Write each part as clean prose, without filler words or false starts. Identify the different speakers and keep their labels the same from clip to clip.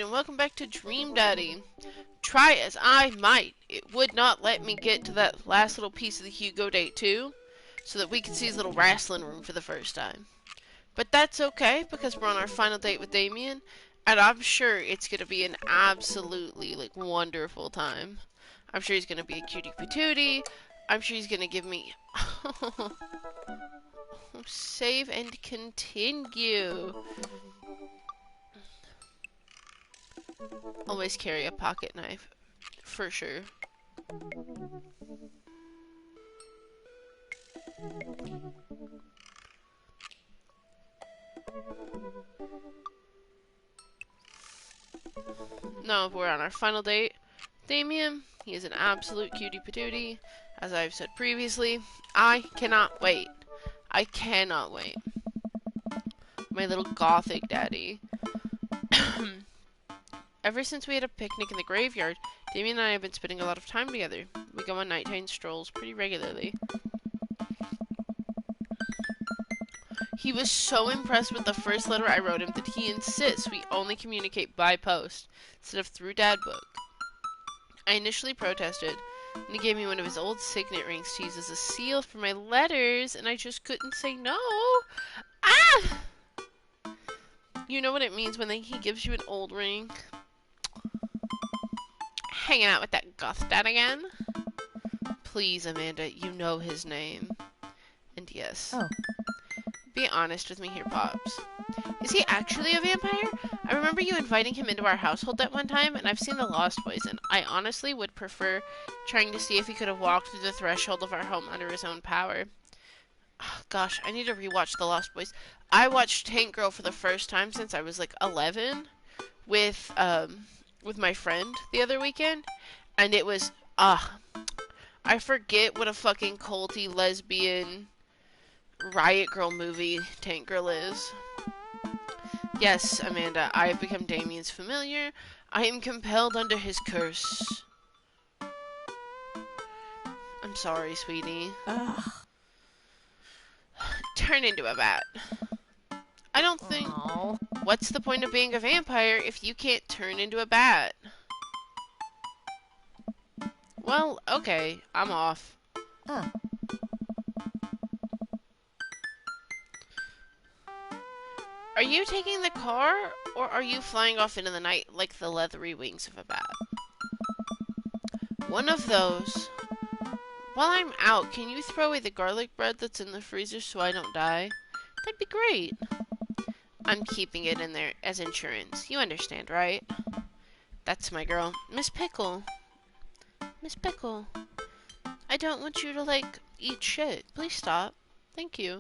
Speaker 1: and welcome back to Dream Daddy. Try as I might, it would not let me get to that last little piece of the Hugo date too, so that we could see his little wrestling room for the first time. But that's okay, because we're on our final date with Damien, and I'm sure it's going to be an absolutely, wonderful time. I'm sure he's going to be a cutie patootie. I'm sure he's going to give me... Save and continue. Always carry a pocket knife, for sure. No, we're on our final date. Damien, he is an absolute cutie patootie. As I've said previously, I cannot wait. I cannot wait. My little gothic daddy. Ever since we had a picnic in the graveyard, Damien and I have been spending a lot of time together. We go on nighttime strolls pretty regularly. He was so impressed with the first letter I wrote him that he insists we only communicate by post instead of through Dad Book. I initially protested, and he gave me one of his old signet rings to use as a seal for my letters, and I just couldn't say no. Ah! You know what it means when he gives you an old ring? Hanging out with that goth dad again? Please, Amanda, you know his name. And yes.
Speaker 2: Oh.
Speaker 1: Be honest with me here, Pops. Is he actually a vampire? I remember you inviting him into our household that one time, and I've seen The Lost Boys, and I honestly would prefer trying to see if he could have walked through the threshold of our home under his own power. Oh, gosh, I need to rewatch The Lost Boys. I watched Tank Girl for the first time since I was, 11 with my friend the other weekend, and it was, I forget what a fucking culty lesbian Riot Girl movie Tank Girl is. Yes, Amanda, I have become Damien's familiar. I am compelled under his curse. I'm sorry, sweetie.
Speaker 2: Ugh.
Speaker 1: Turn into a bat. I don't think...
Speaker 2: Aww.
Speaker 1: What's the point of being a vampire if you can't turn into a bat? Well, okay, I'm off. Are you taking the car, or are you flying off into the night like the leathery wings of a bat? One of those. While I'm out, can you throw away the garlic bread that's in the freezer so I don't die? That'd be great. I'm keeping it in there as insurance. You understand, right? That's my girl. Miss Pickle. Miss Pickle. I don't want you to, eat shit. Please stop. Thank you.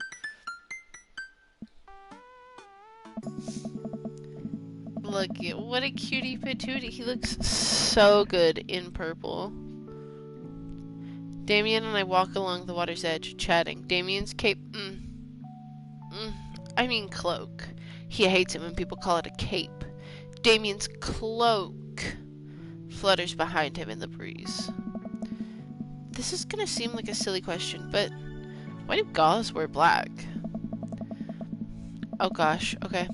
Speaker 1: Look, what a cutie patootie. He looks so good in purple. Damien and I walk along the water's edge, chatting. Damien's cape... I mean cloak. He hates it when people call it a cape. Damien's cloak flutters behind him in the breeze. This is gonna seem like a silly question, but why do goths wear black? Oh gosh, okay.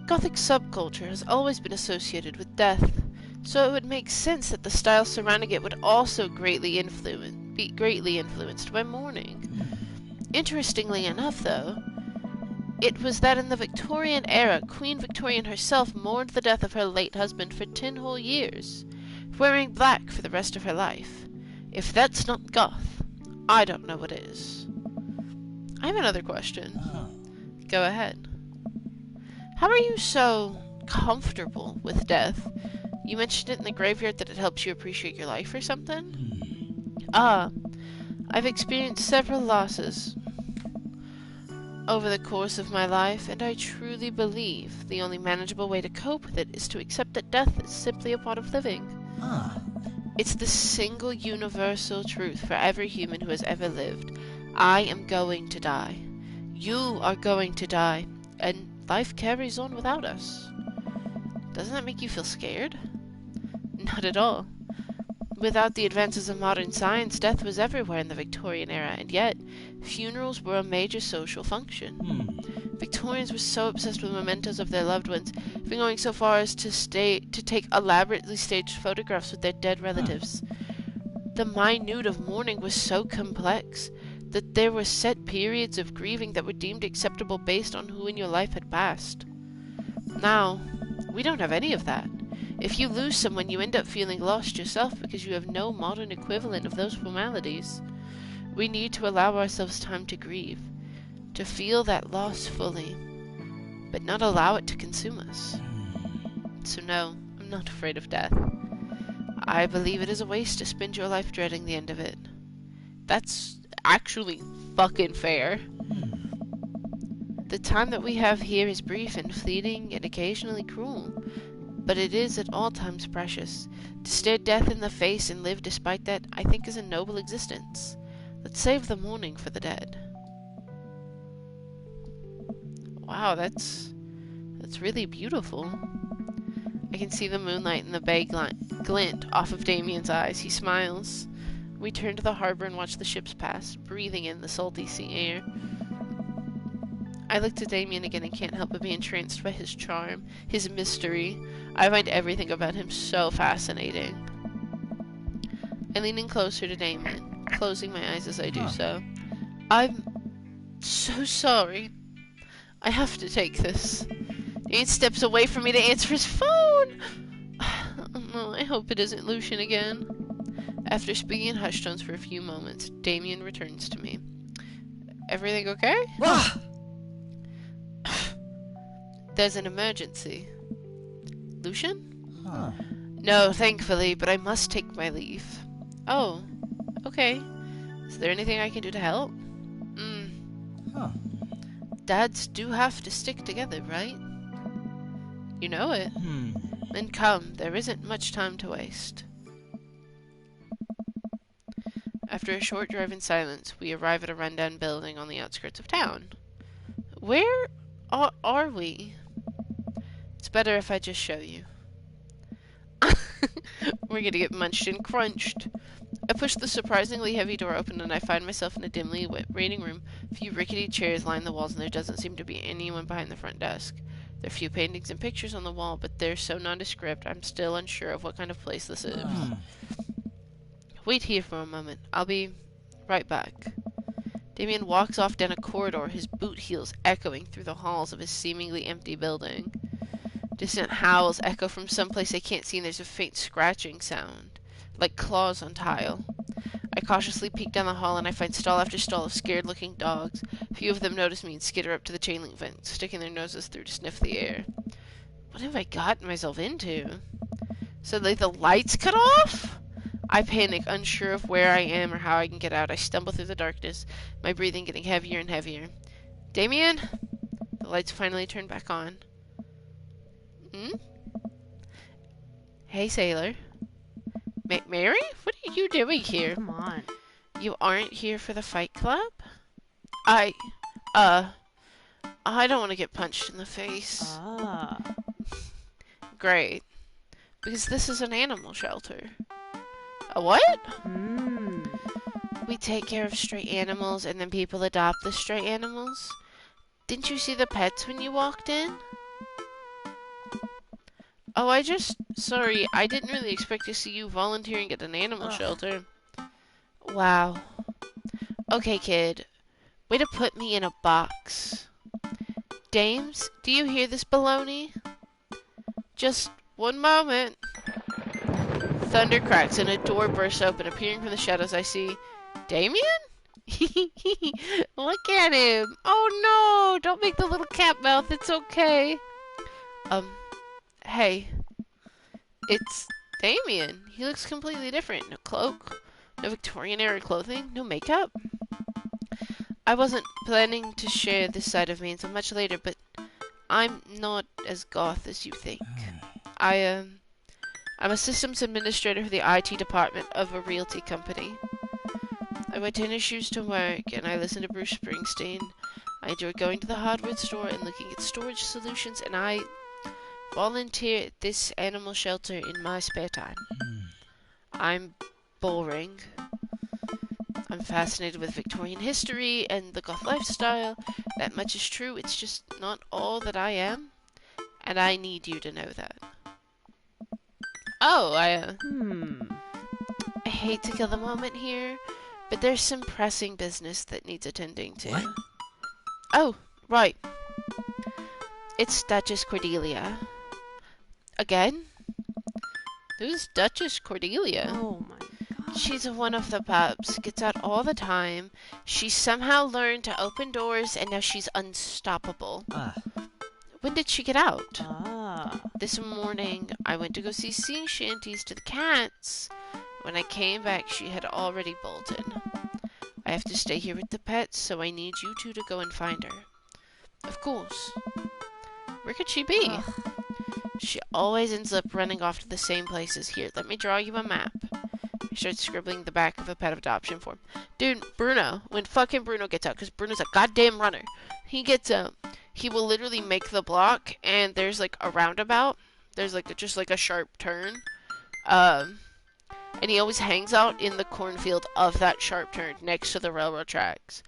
Speaker 1: Gothic subculture has always been associated with death, so it would make sense that the style surrounding it would also be greatly influenced by mourning. Interestingly enough, though, it was that in the Victorian era, Queen Victoria herself mourned the death of her late husband for 10 whole years, wearing black for the rest of her life. If that's not goth, I don't know what is. I have another question. Go ahead. How are you so comfortable with death? You mentioned it in the graveyard that it helps you appreciate your life or something? I've experienced several losses over the course of my life, and I truly believe the only manageable way to cope with it is to accept that death is simply a part of living. It's the single universal truth for every human who has ever lived. I am going to die. You are going to die, and life carries on without us. Doesn't that make you feel scared? Not at all. Without the advances of modern science, death was everywhere in the Victorian era, and yet funerals were a major social function. Victorians were so obsessed with mementos of their loved ones, even going so far as to take elaborately staged photographs with their dead relatives. The minute of mourning was so complex that there were set periods of grieving that were deemed acceptable based on who in your life had passed. Now, we don't have any of that. If you lose someone, you end up feeling lost yourself because you have no modern equivalent of those formalities. We need to allow ourselves time to grieve, to feel that loss fully, but not allow it to consume us. So no, I'm not afraid of death. I believe it is a waste to spend your life dreading the end of it. That's actually fucking fair. The time that we have here is brief and fleeting and occasionally cruel, but it is at all times precious. To stare death in the face and live despite that, I think, is a noble existence. Let's save the mourning for the dead. Wow, that's really beautiful. I can see the moonlight and the bay glint off of Damien's eyes. He smiles. We turn to the harbor and watch the ships pass, breathing in the salty sea air. I look to Damien again and can't help but be entranced by his charm, his mystery. I find everything about him so fascinating. I lean in closer to Damien, closing my eyes as I do so. I'm so sorry. I have to take this. Damien steps away from me to answer his phone. Oh no, I hope it isn't Lucian again. After speaking in hushed tones for a few moments, Damien returns to me. Everything okay? There's an emergency. Lucian?
Speaker 2: Huh.
Speaker 1: No, thankfully, but I must take my leave. Oh, okay. Is there anything I can do to help?
Speaker 2: Huh.
Speaker 1: Dads do have to stick together, right? You know it. Then come, there isn't much time to waste. After a short drive in silence, we arrive at a rundown building on the outskirts of town. Where are we? It's better if I just show you. We're gonna get munched and crunched. I push the surprisingly heavy door open and I find myself in a dimly lit waiting room. A few rickety chairs line the walls and there doesn't seem to be anyone behind the front desk. There are a few paintings and pictures on the wall, but they're so nondescript I'm still unsure of what kind of place this is. Wait here for a moment. I'll be right back. Damien walks off down a corridor, his boot heels echoing through the halls of his seemingly empty building. Distant howls echo from someplace I can't see, and there's a faint scratching sound, like claws on tile. I cautiously peek down the hall, and I find stall after stall of scared-looking dogs. A few of them notice me and skitter up to the chain link fence, sticking their noses through to sniff the air. What have I gotten myself into? Suddenly the lights cut off? I panic, unsure of where I am or how I can get out. I stumble through the darkness, my breathing getting heavier and heavier. Damien? The lights finally turn back on. Hey, sailor. Mary? What are you doing here?
Speaker 3: Come on.
Speaker 1: You aren't here for the fight club? I don't want to get punched in the face.
Speaker 3: Ah.
Speaker 1: Great. Because this is an animal shelter. A what? We take care of stray animals and then people adopt the stray animals. Didn't you see the pets when you walked in? Oh, sorry, I didn't really expect to see you volunteering at an animal shelter. Wow. Okay, kid. Way to put me in a box. Dames, do you hear this baloney? Just one moment. Thunder cracks and a door bursts open. Appearing from the shadows, I see Damien? Look at him. Oh no, don't make the little cat mouth. It's okay. Hey. It's Damien. He looks completely different. No cloak, no Victorian-era clothing, no makeup. I wasn't planning to share this side of me until much later, but I'm not as goth as you think. I'm a systems administrator for the IT department of a realty company. I wear tennis shoes to work, and I listen to Bruce Springsteen. I enjoy going to the hardware store and looking at storage solutions, and I volunteer at this animal shelter in my spare time. I'm boring. I'm fascinated with Victorian history and the goth lifestyle. That much is true. It's just not all that I am. And I need you to know that. Oh, I hate to kill the moment here, but there's some pressing business that needs attending to.
Speaker 2: What?
Speaker 1: Oh, right. It's Duchess Cordelia. Again? Who's Duchess Cordelia?
Speaker 3: Oh my god.
Speaker 1: She's one of the pups. Gets out all the time. She somehow learned to open doors, and now she's unstoppable. When did she get out? This morning, I went to go see sea shanties to the cats. When I came back, she had already bolted. I have to stay here with the pets, so I need you two to go and find her. Of course. Where could she be? She always ends up running off to the same places. Here, let me draw you a map. I started scribbling the back of a pet adoption form. Dude, Bruno, when fucking Bruno gets out, because Bruno's a goddamn runner, he gets out. He will literally make the block, and there's like a roundabout. There's like just like a sharp turn. And he always hangs out in the cornfield of that sharp turn next to the railroad tracks.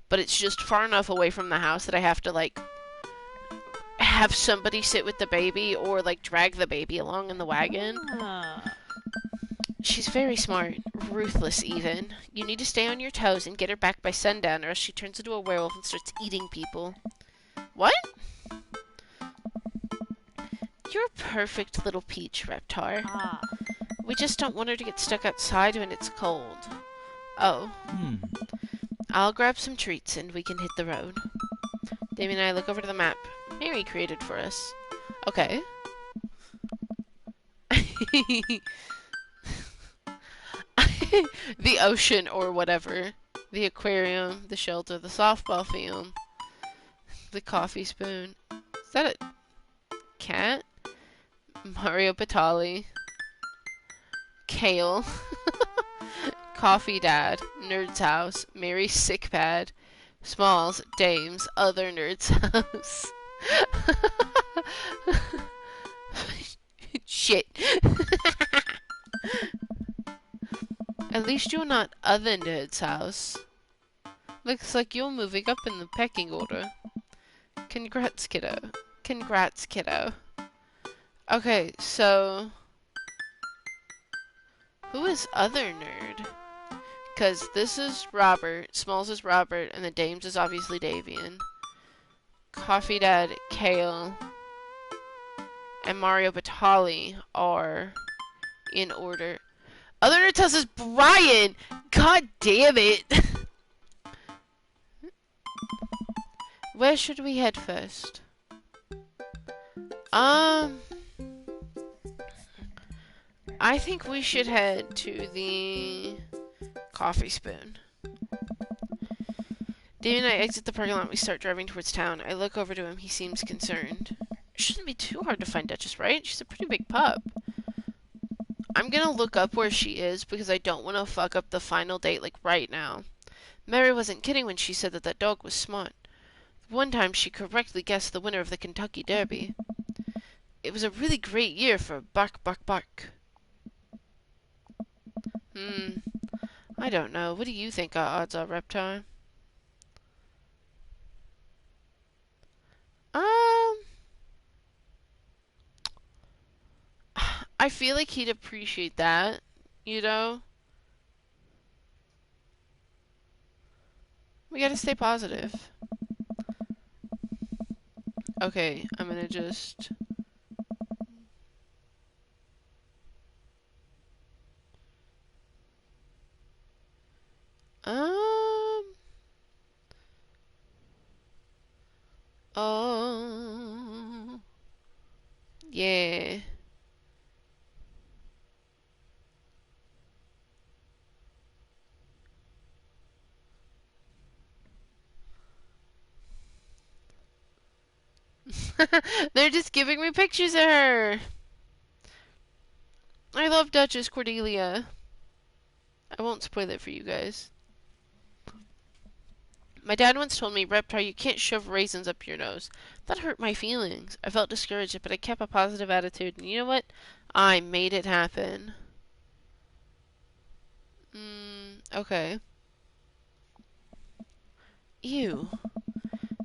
Speaker 1: But it's just far enough away from the house that I have to like have somebody sit with the baby or like drag the baby along in the wagon. She's very smart, ruthless even. You need to stay on your toes and get her back by sundown, or else she turns into a werewolf and starts eating people. What? You're a perfect little peach, Reptar. We just don't want her to get stuck outside when it's cold. Oh. I'll grab some treats and we can hit the road. Damien and I look over to the map Mary created for us. Okay. The ocean or whatever. The aquarium, the shelter, the softball field, the coffee spoon. Is that a cat? Mario Batali. Kale. Coffee Dad. Nerd's house. Mary's sick pad. Smalls. Dames. Other Nerd's house. Shit. At least you're not other Nerd's house. Looks like you're moving up in the pecking order. Congrats, kiddo. Congrats, kiddo. Okay, so who is other nerd? Because this is Robert, Smalls is Robert, and the Dames is obviously Davian. Coffee Dad, Kale, and Mario Batali are in order. Other Nerd's house is Brian! God damn it! Where should we head first? I think we should head to the coffee spoon. Damien and I exit the parking lot. We start driving towards town. I look over to him. He seems concerned. It shouldn't be too hard to find Duchess, right? She's a pretty big pup. I'm gonna look up where she is because I don't want to fuck up the final date like right now. Mary wasn't kidding when she said that that dog was smart. One time she correctly guessed the winner of the Kentucky Derby. It was a really great year for Bark Bark Bark. I don't know. What do you think our odds are, Reptar? I feel like he'd appreciate that, you know? We gotta stay positive. Okay, I'm gonna just... Oh... Yeah... They're just giving me pictures of her. I love Duchess Cordelia. I won't spoil it for you guys. My dad once told me, Reptar, you can't shove raisins up your nose. That hurt my feelings. I felt discouraged, but I kept a positive attitude. And you know what? I made it happen. Okay. Ew.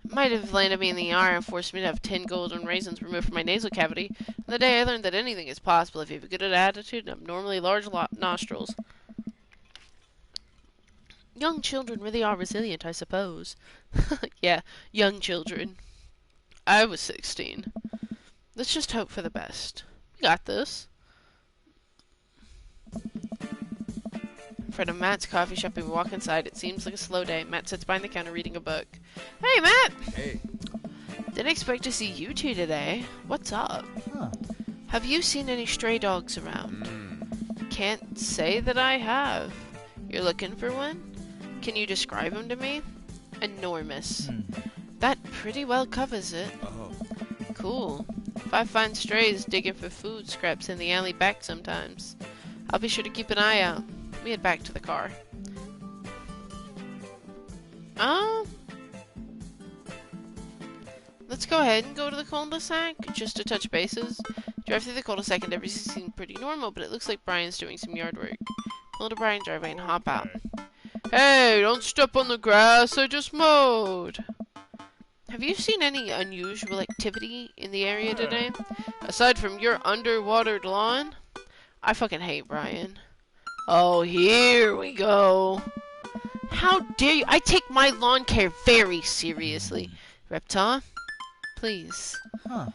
Speaker 1: Might have landed me in the ER and forced me to have 10 golden raisins removed from my nasal cavity. And the day I learned that anything is possible if you have a good attitude and abnormally large nostrils. Young children really are resilient, I suppose. Yeah, young children. I was 16. Let's just hope for the best. We got this. In front of Matt's coffee shop, and we walk inside. It seems like a slow day. Matt sits behind the counter reading a book. Hey, Matt!
Speaker 2: Hey.
Speaker 1: Didn't expect to see you two today. What's up?
Speaker 2: Huh.
Speaker 1: Have you seen any stray dogs around? Can't say that I have. You're looking for one? Can you describe him to me? Enormous. That pretty well covers it.
Speaker 2: Oh.
Speaker 1: Cool. If I find strays digging for food scraps in the alley back sometimes, I'll be sure to keep an eye out. We head back to the car. Let's go ahead and go to the cul-de-sac, just to touch bases. Drive through the cul-de-sac and everything seems pretty normal, but it looks like Brian's doing some yard work. Pull to Brian's driveway and hop out. Hey, don't step on the grass, I just mowed! Have you seen any unusual activity in the area today? Aside from your underwatered lawn? I fucking hate Brian. Oh, here we go. How dare you? I take my lawn care very seriously. Reptar, please.
Speaker 2: Huh.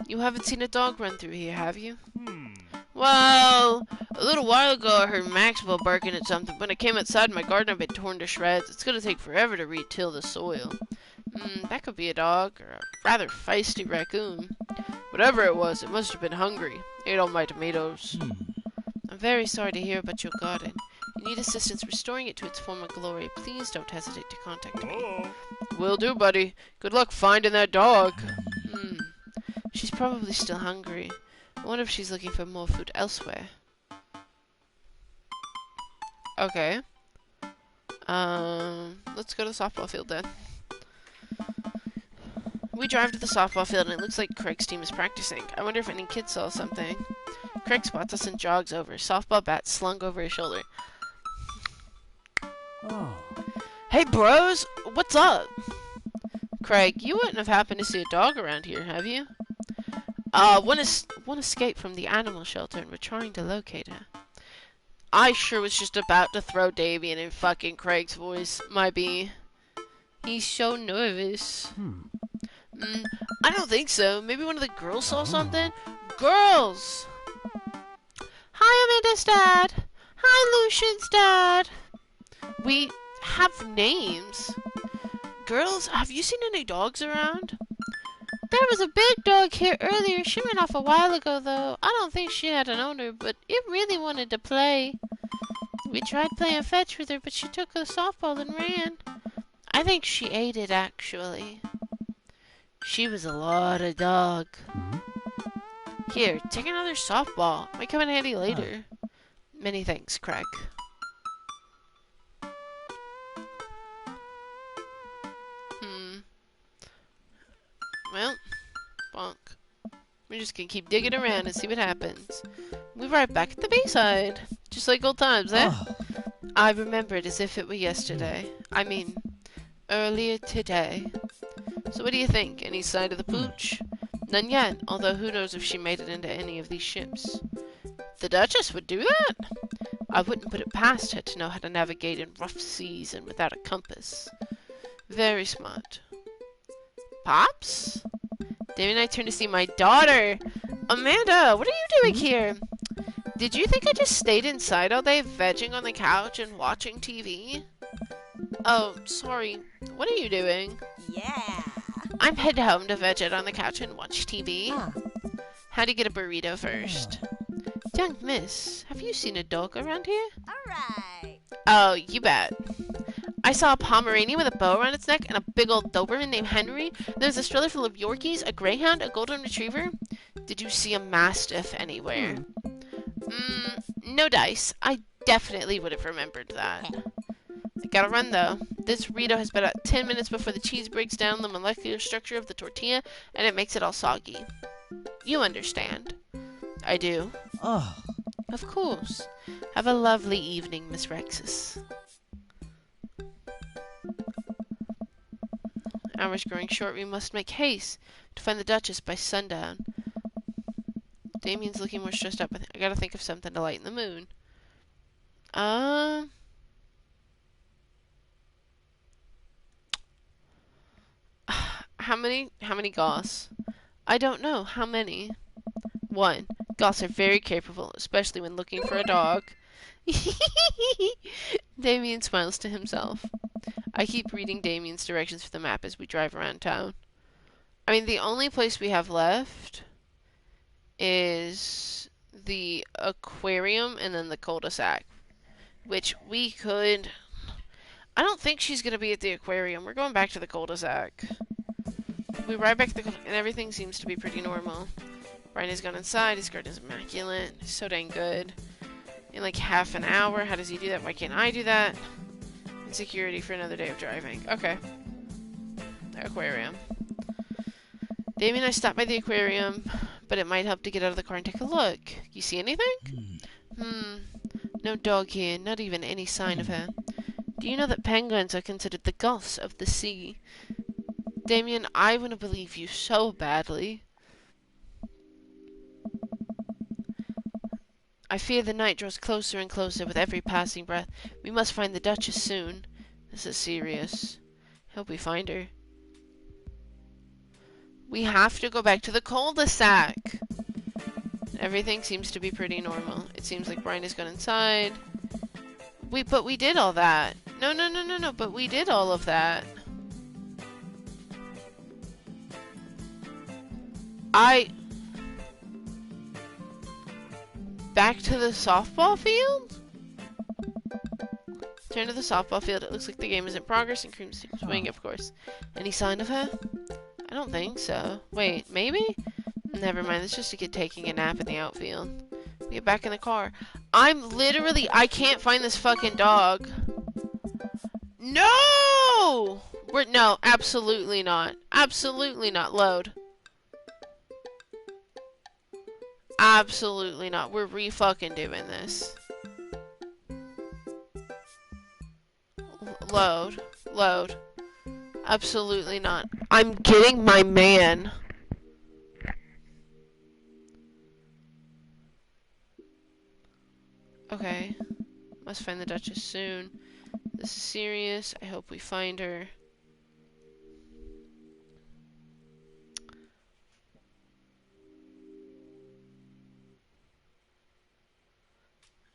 Speaker 1: You haven't seen a dog run through here, have you? Well, a little while ago I heard Maxwell barking at something. When I came outside, my garden had been torn to shreds. It's gonna take forever to re-till the soil. That could be a dog, or a rather feisty raccoon. Whatever it was, it must have been hungry. Ate all my tomatoes. I'm very sorry to hear about your garden. If you need assistance restoring it to its former glory, please don't hesitate to contact me. Will do, buddy. Good luck finding that dog. She's probably still hungry. I wonder if she's looking for more food elsewhere. Okay. Let's go to the softball field then. We drive to the softball field and it looks like Craig's team is practicing. I wonder if any kids saw something. Craig spots us and jogs over, softball bat slung over his shoulder.
Speaker 2: Oh.
Speaker 1: Hey bros, what's up? Craig, you wouldn't have happened to see a dog around here, have you? One escaped from the animal shelter and we're trying to locate her. I sure was just about to throw Davian in fucking Craig's voice, my bee. He's so nervous. I don't think so. Maybe one of the girls saw something? Girls! Hi, Amanda's dad. Hi, Lucian's dad. We have names. Girls, have you seen any dogs around? There was a big dog here earlier. She ran off a while ago, though. I don't think she had an owner, but it really wanted to play. We tried playing fetch with her, but she took a softball and ran. I think she ate it, actually. She was a lot of dog. Here, take another softball. Might come in handy later. Many thanks, Craig. Well, bonk. We're just gonna keep digging around and see what happens. We're right back at the Bayside. Just like old times, eh? I remember it as if it were yesterday. I mean, earlier today. So what do you think? Any sign of the pooch? None yet, although who knows if she made it into any of these ships. The Duchess would do that? I wouldn't put it past her to know how to navigate in rough seas and without a compass. Very smart. Pops? David and I turned to see my daughter. Amanda, what are you doing here? Did you think I just stayed inside all day vegging on the couch and watching TV? Oh, sorry. What are you doing?
Speaker 3: Yeah.
Speaker 1: I'm headed home to veg it on the couch and watch TV. How do you get a burrito first? Young miss, have you seen a dog around here?
Speaker 3: Alright.
Speaker 1: Oh, you bet. I saw a Pomeranian with a bow around its neck and a big old Doberman named Henry. There's a stroller full of Yorkies, a Greyhound, a Golden Retriever. Did you see a Mastiff anywhere? No dice. I definitely would have remembered that. I gotta run though. This burrito has been about 10 minutes before the cheese breaks down the molecular structure of the tortilla and it makes it all soggy. You understand. I do.
Speaker 2: Oh.
Speaker 1: Of course. Have a lovely evening, Miss Rexus. Hours growing short, we must make haste to find the Duchess by sundown. Damien's looking more stressed out. I gotta think of something to lighten the mood. How many Goths? I don't know. How many? 1. Goths are very capable, especially when looking for a dog. Damien smiles to himself. I keep reading Damien's directions for the map as we drive around town. I mean, the only place we have left is the aquarium and then the cul-de-sac, which we could... I don't think she's going to be at the aquarium. We're going back to the cul-de-sac. We ride back to the and everything seems to be pretty normal. Brian has gone inside. His garden is immaculate. So dang good. In like half an hour. How does he do that? Why can't I do that? Insecurity for another day of driving. Okay. Aquarium. Damien and I stopped by the aquarium, but it might help to get out of the car and take a look. You see anything? No dog here. Not even any sign of her. Do you know that penguins are considered the goths of the sea? Damien, I want to believe you so badly. I fear the night draws closer and closer with every passing breath. We must find the Duchess soon. This is serious. Hope we find her. We have to go back to the cul-de-sac. Everything seems to be pretty normal. It seems like Brian has gone inside. But we did all that. No, but we did all of that. Back to the softball field? Turn to the softball field. It looks like the game is in progress and Cream's swing, of course. Any sign of her? I don't think so. Wait, maybe? Never mind. It's just a kid taking a nap in the outfield. We get back in the car. I can't find this fucking dog. No! No, absolutely not. Absolutely not. Load. Absolutely not. We're re-fucking doing this. Load. Load. Absolutely not. I'm getting my man. Okay. Must find the Duchess soon. This is serious. I hope we find her.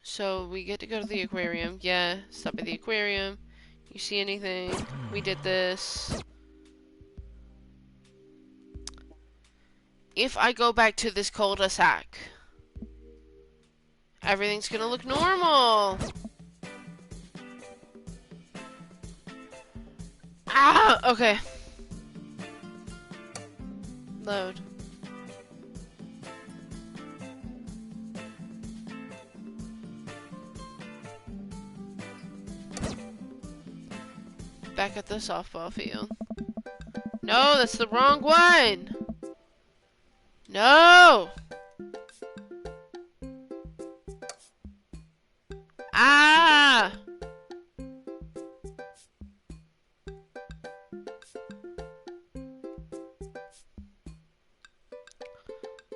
Speaker 1: So, we get to go to the aquarium. Yeah, stop at the aquarium. You see anything? We did this. If I go back to this cul-de-sac, everything's gonna look normal. Ah, okay. Load. Back at the softball field. No, that's the wrong one. No! Ah!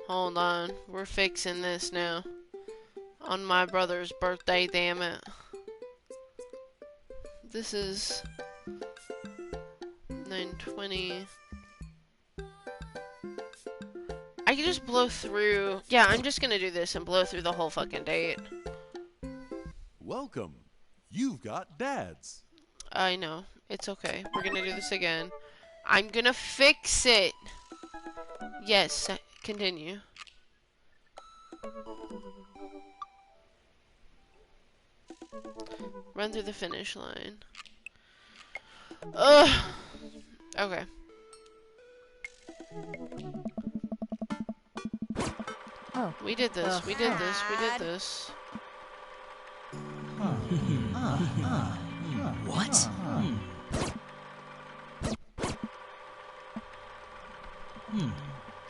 Speaker 1: Hold on. We're fixing this now. On my brother's birthday, damn it. This is 9:20. I can just blow through. Yeah, I'm just gonna do this and blow through the whole fucking date.
Speaker 2: Welcome. You've got dads.
Speaker 1: I know. It's okay. We're gonna do this again. I'm gonna fix it. Yes, continue. Run through the finish line. Ugh. Okay.
Speaker 4: Oh.
Speaker 1: We did this. We did this. We did this.
Speaker 5: What?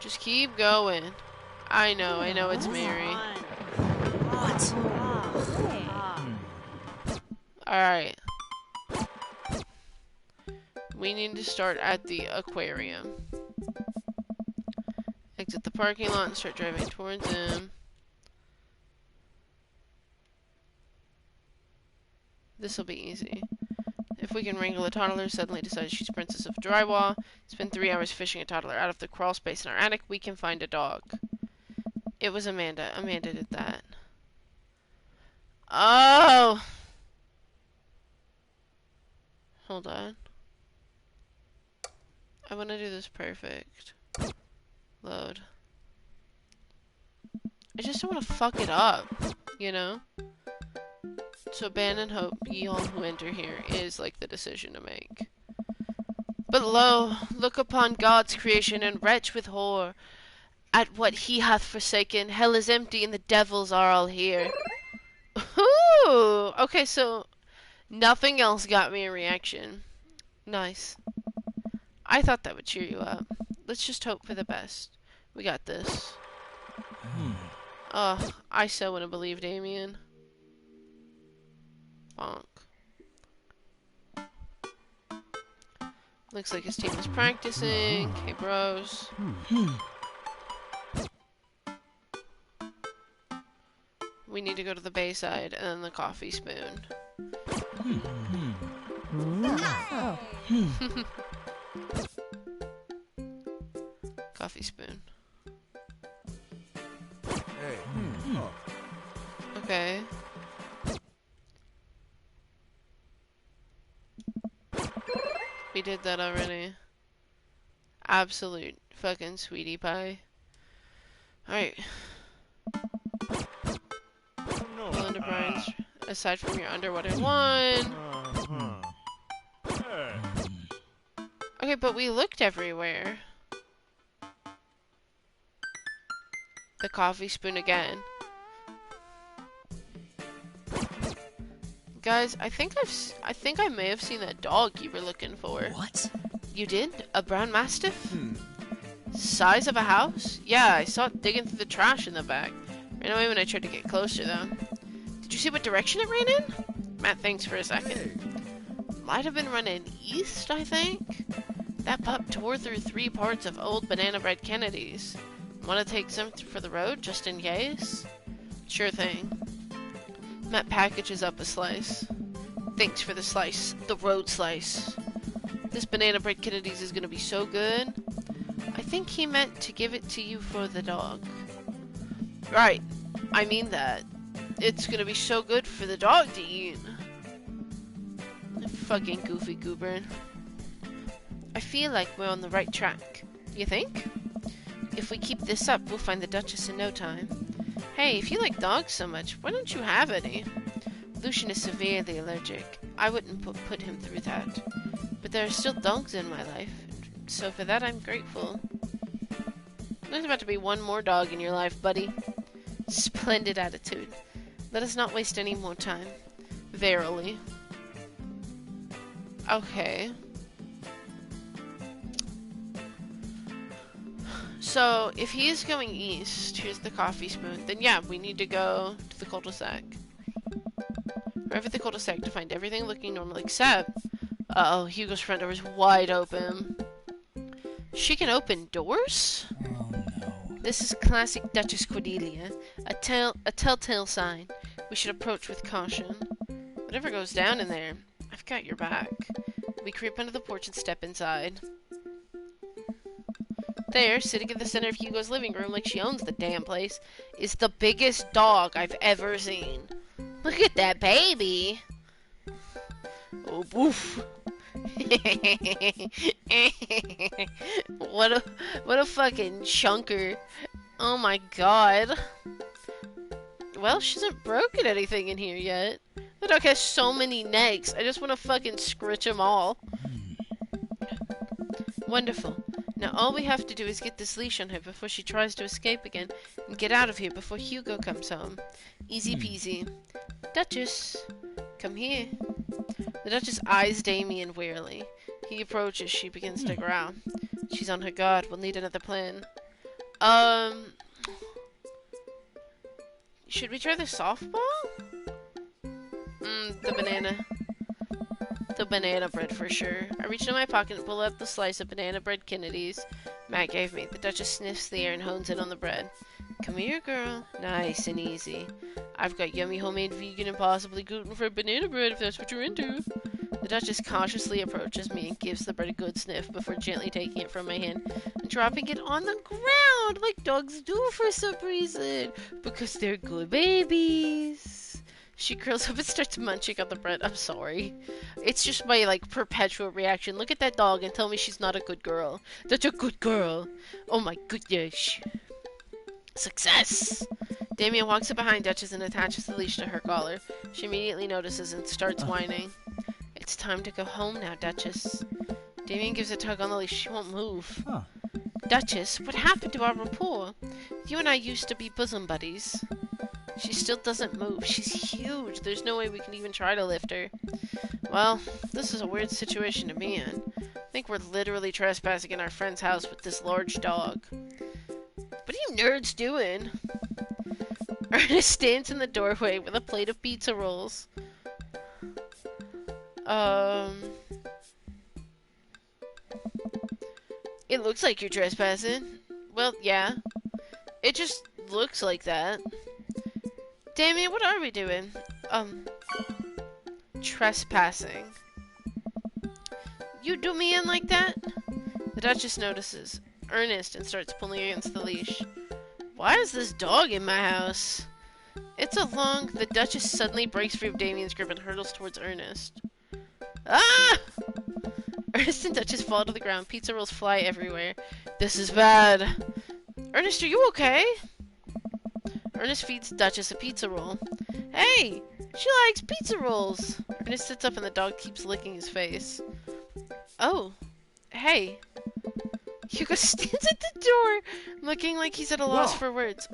Speaker 1: Just keep going. I know it's Mary.
Speaker 5: What?
Speaker 1: Alright. We need to start at the aquarium. Exit the parking lot and start driving towards him. This'll be easy. If we can wrangle a toddler, suddenly decides she's Princess of Drywall, spend 3 hours fishing a toddler out of the crawl space in our attic, we can find a dog. It was Amanda. Amanda did that. Oh! Hold on. I want to do this perfect. Load. I just don't want to fuck it up, you know? So abandon hope, ye all who enter here, is like the decision to make. But lo, look upon God's creation and retch with horror at what he hath forsaken. Hell is empty and the devils are all here. Ooh! Okay, so nothing else got me a reaction. Nice. I thought that would cheer you up. Let's just hope for the best. We got this. Oh, I so want to believe Damien. Bonk. Looks like his team is practicing. Hey, bros. We need to go to the Bayside and then the Coffee Spoon. Coffee Spoon.
Speaker 2: Hey. Oh.
Speaker 1: Okay. We did that already. Absolute fucking sweetie pie. Alright. Melinda Bryan's, aside from your underwater one. Okay, but we looked everywhere. The Coffee Spoon again. Guys, I think I may have seen that dog you were looking for.
Speaker 5: What?
Speaker 1: You did? A brown mastiff? Size of a house? Yeah, I saw it digging through the trash in the back. Ran away when I tried to get closer, though. Did you see what direction it ran in? Matt thinks for a second.
Speaker 2: Hey.
Speaker 1: Might have been running east, I think? That pup tore through 3 parts of old banana bread Kennedy's. Want to take some for the road, just in case? Sure thing. Matt packages up a slice. Thanks for the slice. The road slice. This banana bread Kennedy's is gonna be so good. I think he meant to give it to you for the dog. Right. I mean that. It's gonna be so good for the dog to eat. Fucking goofy goober. I feel like we're on the right track. You think? If we keep this up, we'll find the Duchess in no time. Hey, if you like dogs so much, why don't you have any? Lucian is severely allergic. I wouldn't put him through that. But there are still dogs in my life, so for that I'm grateful. There's about to be one more dog in your life, buddy. Splendid attitude. Let us not waste any more time. Verily. Okay. So, if he is going east, here's the Coffee Spoon, then yeah, we need to go to the cul-de-sac. Arrive at the cul-de-sac to find everything looking normal except... Uh-oh, Hugo's front door is wide open. She can open doors?
Speaker 5: Oh no.
Speaker 1: This is classic Duchess Cordelia. A telltale sign. We should approach with caution. Whatever goes down in there, I've got your back. We creep under the porch and step inside. There, sitting in the center of Hugo's living room like she owns the damn place, is the biggest dog I've ever seen. Look at that baby! Oh, boof! What a fucking chunker. Oh my god. Well, she hasn't broken anything in here yet. The dog has so many necks, I just want to fucking scritch them all. Wonderful. Now all we have to do is get this leash on her before she tries to escape again, and get out of here before Hugo comes home. Easy peasy. Duchess, come here. The Duchess eyes Damien wearily. He approaches, she begins to growl. She's on her guard, we'll need another plan. Should we try the softball? The banana. the banana bread for sure. I reach in my pocket and pull out the slice of banana bread Kennedy's Matt gave me. The Duchess sniffs the air and hones in on the bread. Come here, girl. Nice and easy. I've got yummy homemade vegan and possibly gluten-free banana bread if that's what you're into. The Duchess cautiously approaches me and gives the bread a good sniff before gently taking it from my hand and dropping it on the ground like dogs do for some reason. Because they're good babies. She curls up and starts munching on the bread. I'm sorry. It's just my, like, perpetual reaction. Look at that dog and tell me she's not a good girl. That's a good girl. Oh my goodness. Success! Damien walks up behind Duchess and attaches the leash to her collar. She immediately notices and starts whining. It's time to go home now, Duchess. Damien gives a tug on the leash. She won't move.
Speaker 4: Huh.
Speaker 1: Duchess, what happened to our rapport? You and I used to be bosom buddies. She still doesn't move. She's huge. There's no way we can even try to lift her. Well, this is a weird situation to be in. I think we're literally trespassing in our friend's house with this large dog. What are you nerds doing? Ernest stands in the doorway with a plate of pizza rolls. It looks like you're trespassing. Well, yeah. It just looks like that. Damien, what are we doing? Trespassing. You do me in like that? The Duchess notices Ernest and starts pulling against the leash. Why is this dog in my house? It's a long... The Duchess suddenly breaks free of Damien's grip and hurtles towards Ernest. Ah! Ernest and Duchess fall to the ground. Pizza rolls fly everywhere. This is bad. Ernest, are you okay? Ernest feeds Duchess a pizza roll. Hey! She likes pizza rolls! Ernest sits up and the dog keeps licking his face. Oh. Hey. Hugo stands at the door, looking like he's at a loss for words.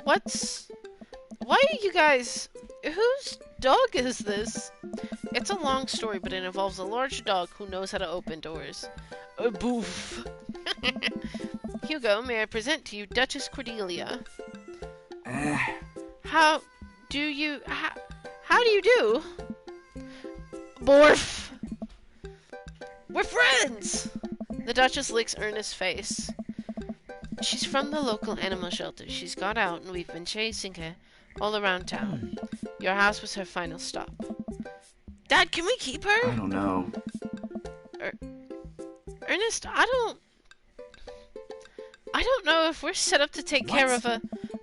Speaker 1: Why are you guys... Whose dog is this? It's a long story, but it involves a large dog who knows how to open doors. Boof. Hugo, may I present to you Duchess Cordelia? How do you do? Borf! We're friends! The Duchess licks Ernest's face. She's from the local animal shelter. She's got out and we've been chasing her all around town. Your house was her final stop. Dad, can we keep her?
Speaker 6: I don't know.
Speaker 1: Ernest, I don't know if we're set up to take care of a...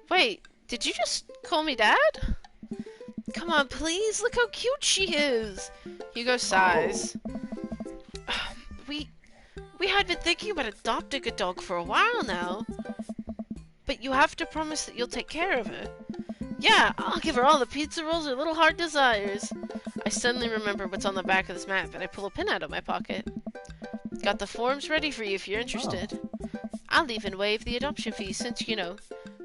Speaker 1: Wait, did you just call me Dad? Come on, please. Look how cute she is. Hugo sighs. We had been thinking about adopting a dog for a while now. But you have to promise that you'll take care of her. Yeah, I'll give her all the pizza rolls her little heart desires. I suddenly remember what's on the back of this map, and I pull a pin out of my pocket. Got the forms ready for you if you're interested. I'll even waive the adoption fee since, you know,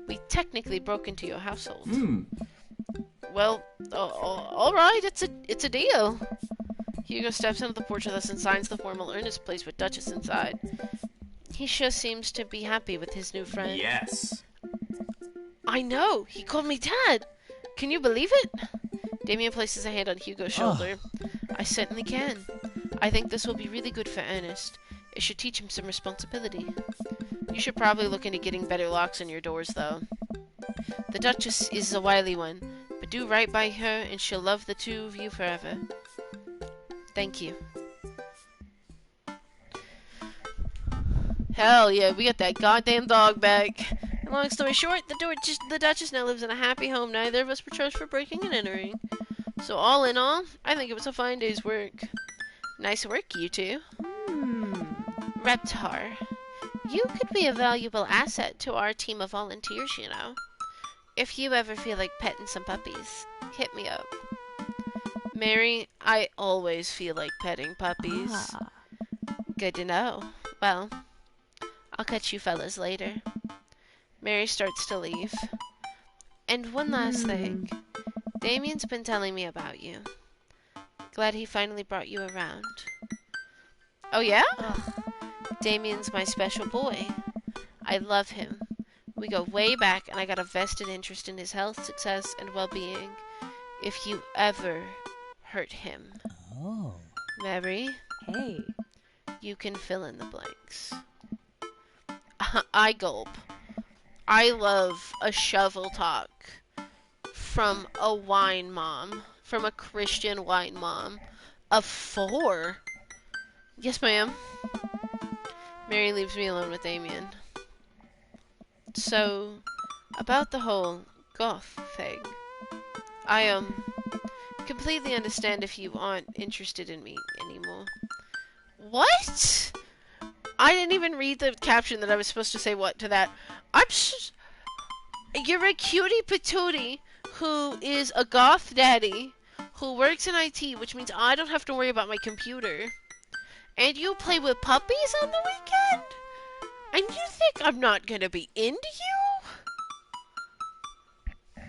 Speaker 1: we technically broke into your household. Well, alright, it's a deal. Hugo steps onto the porch with us and signs the form while Ernest plays with Duchess inside. He sure seems to be happy with his new friend.
Speaker 6: Yes.
Speaker 1: I know! He called me Dad! Can you believe it? Damien places a hand on Hugo's shoulder. I certainly can. I think this will be really good for Ernest. It should teach him some responsibility. You should probably look into getting better locks on your doors, though. The Duchess is a wily one, but do right by her and she'll love the two of you forever. Thank you. Hell yeah, we got that goddamn dog back. And long story short, the Duchess now lives in a happy home. Neither of us were charged for breaking and entering. So all in all, I think it was a fine day's work. Nice work, you two. Reptar, you could be a valuable asset to our team of volunteers, you know. If you ever feel like petting some puppies, hit me up. Mary, I always feel like petting puppies. Good to know. Well, I'll catch you fellas later. Mary starts to leave. And one last thing. Damien's been telling me about you. Glad he finally brought you around. Oh yeah? Damien's my special boy. I love him. We go way back and I got a vested interest in his health, success, and well-being. If you ever hurt him. Mary,
Speaker 5: Hey.
Speaker 1: You can fill in the blanks. I gulp. I love a shovel talk from a wine mom, from a Christian wine mom of 4. Yes, ma'am. Mary leaves me alone with Damien. So, about the whole goth thing, I completely understand if you aren't interested in me anymore. What? I didn't even read the caption that I was supposed to say what to that. You're a cutie patootie who is a goth daddy who works in IT, which means I don't have to worry about my computer. And you play with puppies on the weekend? And you think I'm not gonna be into you?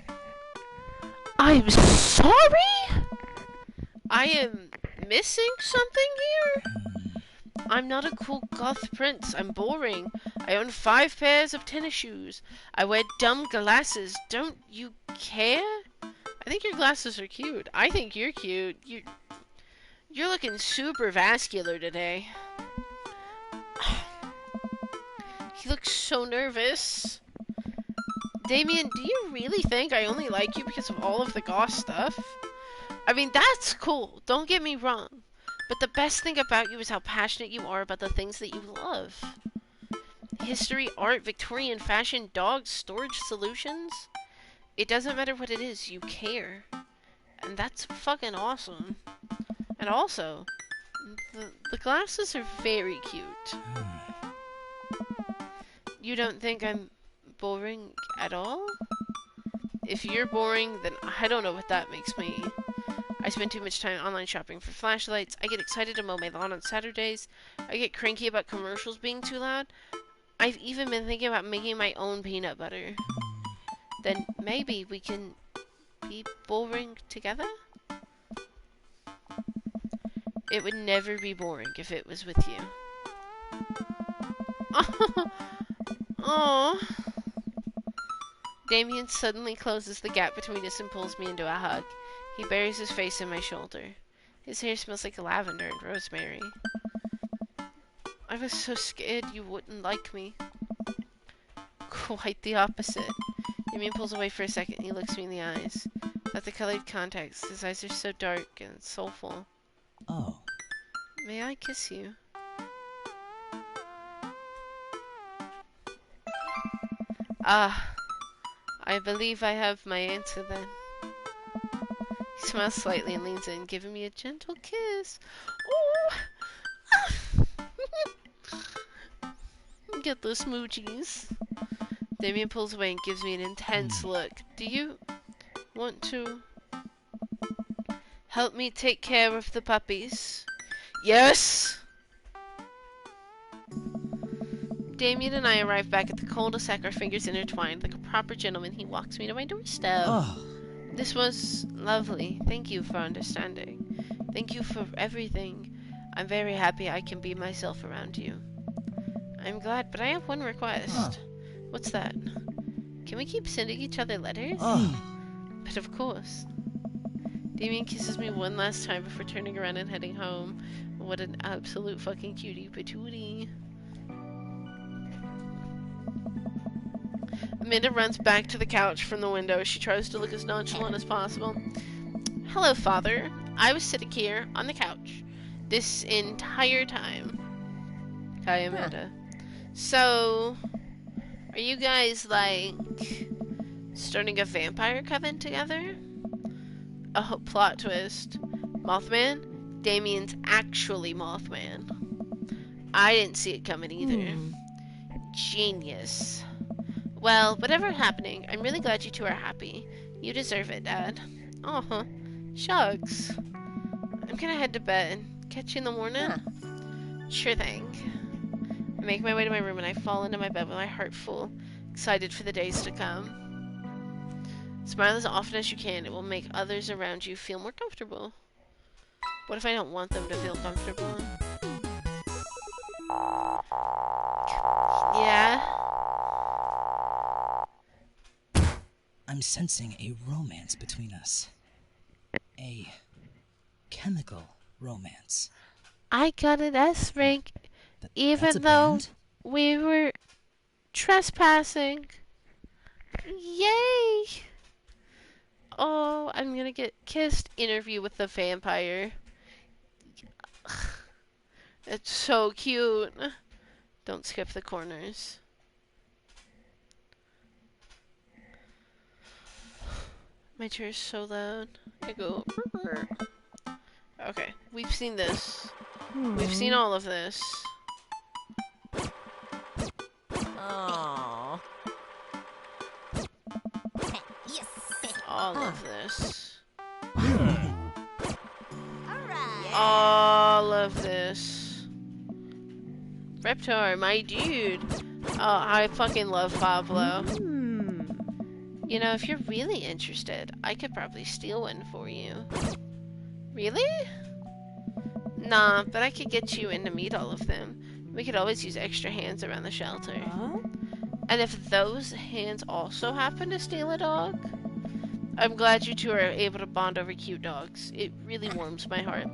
Speaker 1: I'm sorry? I am missing something here? I'm not a cool goth prince. I'm boring. I own 5 pairs of tennis shoes. I wear dumb glasses. Don't you care? I think your glasses are cute. I think you're cute. You're looking super vascular today. He looks so nervous. Damien, do you really think I only like you because of all of the goth stuff? I mean, that's cool. Don't get me wrong. But the best thing about you is how passionate you are about the things that you love. History, art, Victorian fashion, dogs, storage solutions. It doesn't matter what it is, you care. And that's fucking awesome. And also, the glasses are very cute. You don't think I'm boring at all? If you're boring, then I don't know what that makes me. I spend too much time online shopping for flashlights. I get excited to mow my lawn on Saturdays. I get cranky about commercials being too loud. I've even been thinking about making my own peanut butter. Then maybe we can be boring together? It would never be boring if it was with you. Oh. Damien suddenly closes the gap between us and pulls me into a hug. He buries his face in my shoulder. His hair smells like lavender and rosemary. I was so scared you wouldn't like me. Quite the opposite. Damien pulls away for a second and he looks me in the eyes. Without the colored contacts, his eyes are so dark and soulful.
Speaker 4: Oh.
Speaker 1: May I kiss you? Ah, I believe I have my answer then. He smiles slightly and leans in, giving me a gentle kiss. Oh! Get those smoochies. Damien pulls away and gives me an intense look. Do you want to help me take care of the puppies? Yes! Damien and I arrive back at the cul-de-sac, our fingers intertwined. Like a proper gentleman, he walks me to my doorstep.
Speaker 4: Oh.
Speaker 1: This was lovely. Thank you for understanding. Thank you for everything. I'm very happy I can be myself around you. I'm glad, but I have one request.
Speaker 4: Huh.
Speaker 1: What's that? Can we keep sending each other letters?
Speaker 4: Oh.
Speaker 1: But of course. Damien kisses me one last time before turning around and heading home. What an absolute fucking cutie patootie. Amanda runs back to the couch from the window. She tries to look as nonchalant as possible. Hello, Father. I was sitting here on the couch this entire time. Hi, Amanda. So, are you guys, like, starting a vampire coven together? Oh, plot twist. Mothman? Damien's actually Mothman. I didn't see it coming either. Genius. Well, whatever's happening, I'm really glad you two are happy. You deserve it, Dad. Oh, shucks. I'm gonna head to bed. Catch you in the morning? Sure thing. I make my way to my room and I fall into my bed with my heart full, excited for the days to come. Smile as often as you can. It will make others around you feel more comfortable. What if I don't want them to feel comfortable? Yeah?
Speaker 4: I'm sensing a romance between us. A chemical romance.
Speaker 1: I got an S rank,
Speaker 4: That's a
Speaker 1: even though
Speaker 4: band?
Speaker 1: we were trespassing. Yay! Oh, I'm gonna get kissed. Interview with the vampire. It's so cute. Don't skip the corners. My chair is so loud. I go. Okay, we've seen this. We've seen all of this.
Speaker 3: Oh. Yes.
Speaker 1: All of this.
Speaker 3: Alright.
Speaker 1: All of this. Reptar, my dude. Oh, I fucking love Pablo. You know, if you're really interested, I could probably steal one for you. Really? Nah, but I could get you in to meet all of them. We could always use extra hands around the shelter. And if those hands also happen to steal a dog, I'm glad you two are able to bond over cute dogs. It really warms my heart.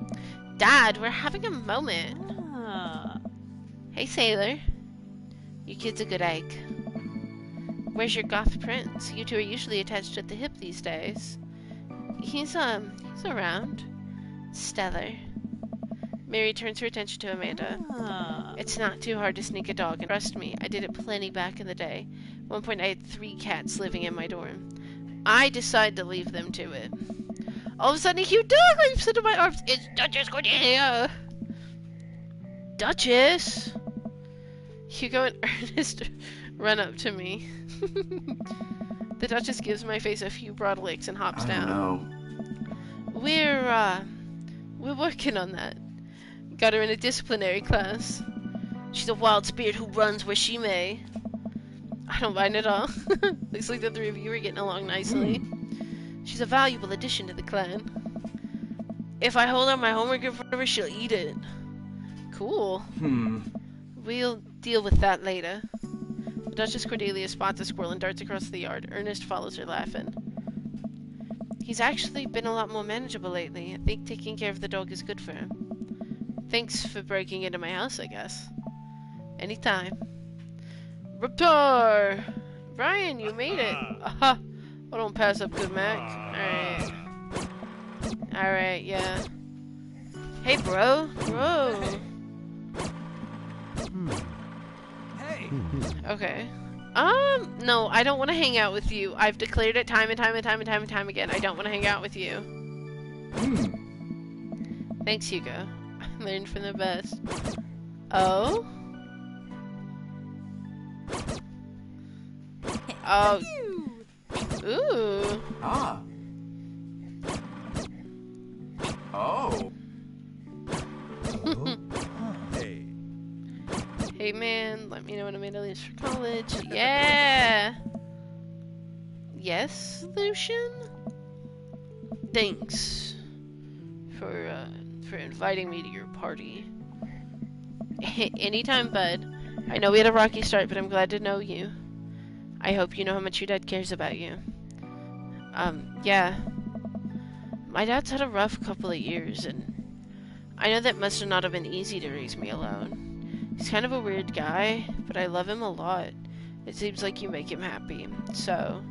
Speaker 1: Dad, we're having a moment. Hey, Sailor. Your kid's a good egg. Where's your goth prince? You two are usually attached at the hip these days. He's around. Stellar. Mary turns her attention to Amanda. It's not too hard to sneak a dog, and trust me, I did it plenty back in the day. At one point I had 3 cats living in my dorm. I decided to leave them to it. All of a sudden a cute dog leaps into my arms. It's Duchess Cordelia! Duchess! Hugo and Ernest run up to me. The Duchess gives my face a few broad licks and hops down.
Speaker 6: No.
Speaker 1: We're working on that. Got her in a disciplinary class. She's a wild spirit who runs where she may. I don't mind at all. Looks like the 3 of you are getting along nicely. She's a valuable addition to the clan. If I hold out my homework in front of her, she'll eat it. Cool. We'll deal with that later. The Duchess Cordelia spots a squirrel and darts across the yard. Ernest follows her, laughing. He's actually been a lot more manageable lately. I think taking care of the dog is good for him. Thanks for breaking into my house, I guess. Anytime. Reptar! Brian, you made it! Aha! I don't pass up good Mac. Alright. Alright, yeah. Hey, bro! Bro!
Speaker 2: Hey!
Speaker 1: Okay. No, I don't want to hang out with you. I've declared it time and time and time and time and time again. I don't want to hang out with you. Thanks, Hugo. I learned from the best. Oh? Oh. Ooh.
Speaker 6: Ah. Oh.
Speaker 2: Hey!
Speaker 1: Hey, man, let me know when Amanda leaves for college. Yeah! Yes, Lucian? Thanks for inviting me to your party. Anytime, bud. I know we had a rocky start, but I'm glad to know you. I hope you know how much your dad cares about you. Yeah. My dad's had a rough couple of years, and I know that must not have been easy to raise me alone. He's kind of a weird guy, but I love him a lot. It seems like you make him happy, so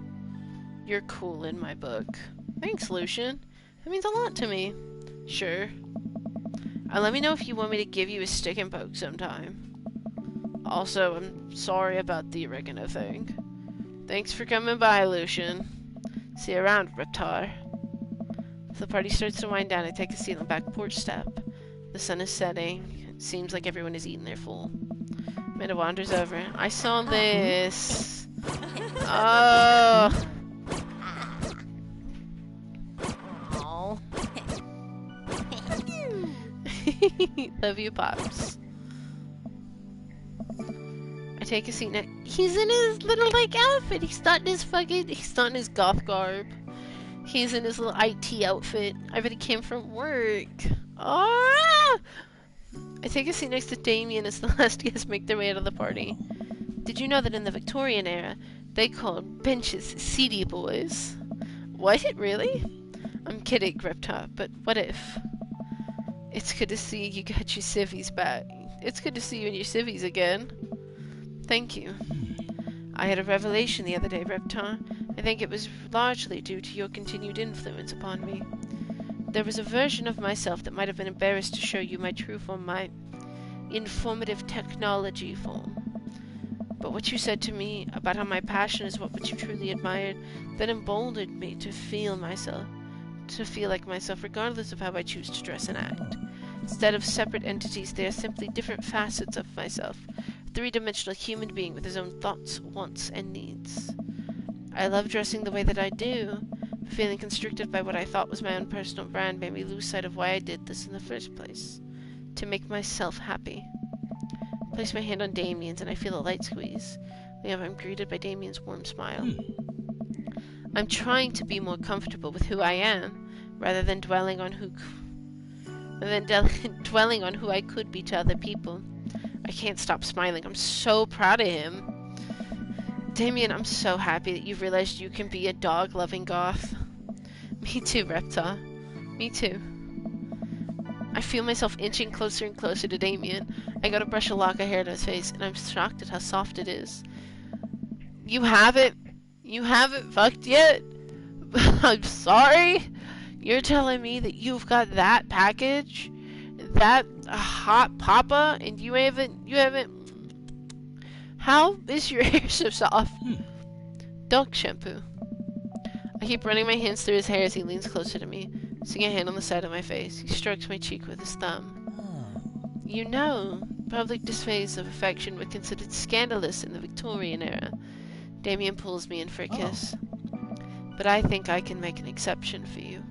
Speaker 1: you're cool in my book. Thanks, Lucian. That means a lot to me. Sure. Let me know if you want me to give you a stick and poke sometime. Also, I'm sorry about the oregano thing. Thanks for coming by, Lucian. See you around, Reptar. As the party starts to wind down, I take a seat on the back porch step. The sun is setting. It seems like everyone is eating their full. Amanda wanders over. I saw this. Oh.
Speaker 3: Oh.
Speaker 1: Love you, Pops. I take a seat next. He's in his little, outfit. He's not in his goth garb. He's in his little IT outfit. I bet he came from work. Oh! I take a seat next to Damien as the last guests make their way out of the party. Did you know that in the Victorian era, they called benches seedy boys? What? Really? I'm kidding, Griptop, but what if? It's good to see you got your civvies back. It's good to see you and your civvies again. Thank you. I had a revelation the other day, Reptar. I think it was largely due to your continued influence upon me. There was a version of myself that might have been embarrassed to show you my true form, my informative technology form. But what you said to me about how my passion is what you truly admired, that emboldened me to feel like myself regardless of how I choose to dress and act. Instead of separate entities, they are simply different facets of myself. A three-dimensional human being with his own thoughts, wants, and needs. I love dressing the way that I do. Feeling constricted by what I thought was my own personal brand made me lose sight of why I did this in the first place. To make myself happy. I place my hand on Damien's and I feel a light squeeze. I'm greeted by Damien's warm smile. I'm trying to be more comfortable with who I am, rather than dwelling on who I could be to other people. I can't stop smiling. I'm so proud of him. Damien, I'm so happy that you've realized you can be a dog-loving goth. Me too, Reptar. Me too. I feel myself inching closer and closer to Damien. I go to brush a lock of hair to his face, and I'm shocked at how soft it is. You haven't fucked yet? I'm sorry? You're telling me that you've got that package? That hot papa? And you haven't... How is your hair so soft? Dog shampoo. I keep running my hands through his hair as he leans closer to me, placing a hand on the side of my face. He strokes my cheek with his thumb. You know, public displays of affection were considered scandalous in the Victorian era. Damien pulls me in for a kiss. But I think I can make an exception for you.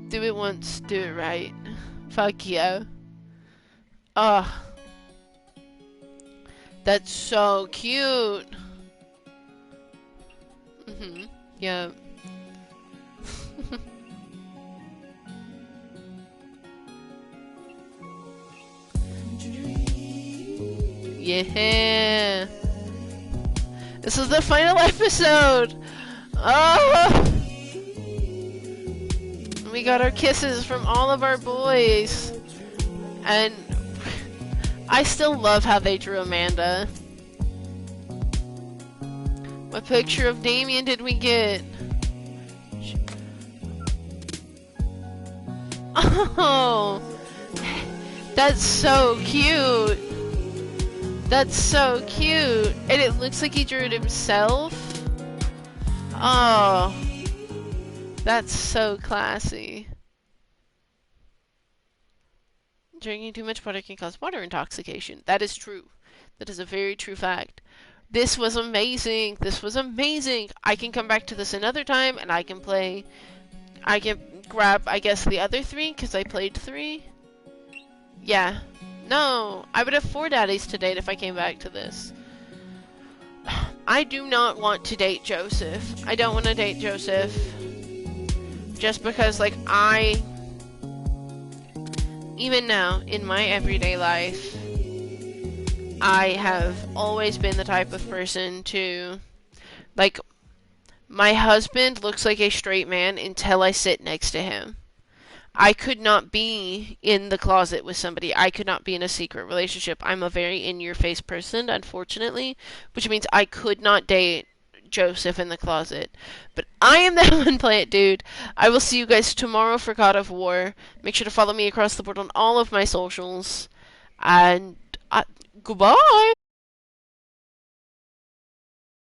Speaker 1: Do it once, do it right. Fuck yeah. Oh. That's so cute. Yeah. Yeah. This is the final episode. Oh. We got our kisses from all of our boys. And I still love how they drew Amanda. What picture of Damien did we get? Oh, that's so cute. That's so cute. And it looks like he drew it himself. Oh, that's so classy. Drinking too much water can cause water intoxication. That is true. That is a very true fact. This was amazing. This was amazing. I can come back to this another time and I can play. I can grab, I guess, the other 3 because I played 3. Yeah. No, I would have 4 daddies to date if I came back to this. I do not want to date Joseph. I don't want to date Joseph. Just because, like, even now, in my everyday life, I have always been the type of person to, like, my husband looks like a straight man until I sit next to him. I could not be in the closet with somebody. I could not be in a secret relationship. I'm a very in-your-face person, unfortunately, which means I could not date Joseph in the closet. But I am that one plant dude. I will see you guys tomorrow for God of War. Make sure to follow me across the board on all of my socials. And goodbye!